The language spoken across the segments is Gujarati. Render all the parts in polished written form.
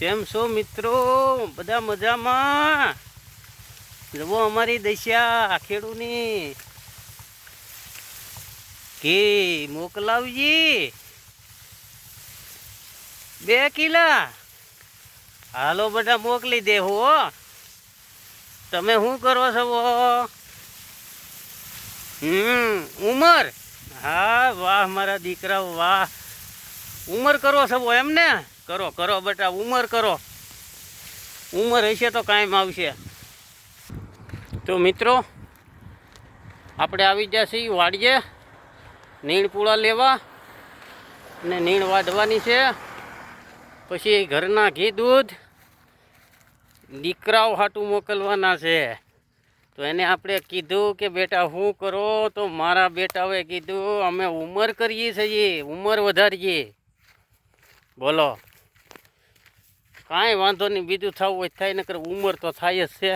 કેમ છો મિત્રો? બધા મજામાં? જુઓ અમારી દશા ખેડૂની કે મોકલાવજી 2 કિલા. હાલો બધા મોકલી દેહો. તમે શું કરો છો? ઉમર? હા, વાહ મારા દીકરાઓ, વાહ. ઉમર કરો છો એમને? કરો કરો બેટા, ઉમર કરો. ઉમર હશે તો કાંઈ આવશે. તો મિત્રો આપણે આવી ગયા છીએ વાડીએ નીણ પૂળા લેવા અને નીણ વાઢવાની છે. પછી ઘરના ઘી દૂધ દીકરાઓ હાટું મોકલવાના છે. તો એને આપણે કીધું કે બેટા શું કરો? તો મારા બેટાઓએ કીધું અમે ઉંમર કરીએ છીએ, ઉંમર વધારીએ. બોલો, કાંઈ વાંધો નહીં, બીજું થવું હોય થાય, નકર ઉંમર તો થાય જ છે.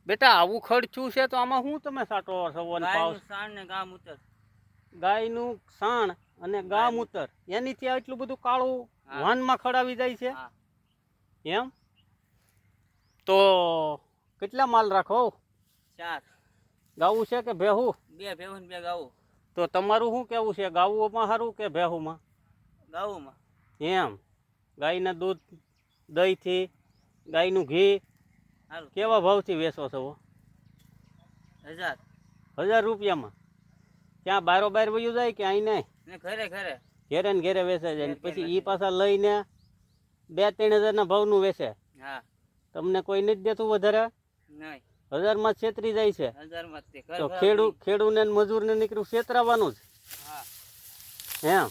બેટા આવું ખર્ચું છે તો આમાં શું તમે સાટો છો? ગાયનું સાણ અને ગા મૂતર એનીથી એટલું બધું કાળું વાનમાં ખડાવી જાય છે એમ? તો કેટલા માલ રાખો? 4 ગાવું છે કે ભેહું? 2 ભેહું 2 ગાવું. તો તમારું શું કેવું છે, ગાવુંમાં સારું કે ભેહુંમાં? ગાવુંમાં. એમ? ગાયના દૂધ, દહીંથી, ગાયનું ઘી કેવા ભાવથી વેચો છો? 1000 રૂપિયામાં. ત્યાં બારોબાર વયું જાય કે અહીં નહીં? ઘરે ઘરે ઘેરે ને ઘેરે વેચે જાય. પછી એ પાછા લઈને 2-3 હજારના ભાવનું વેચે. હા. તમને કોઈ નથી દેતું વધારે? નહીં. 1000માં છેતરી જાય છે. 1000માં તો ખેડૂને મજૂરને નીકળ્યું છેતરાવાનું જ. હા. એમ?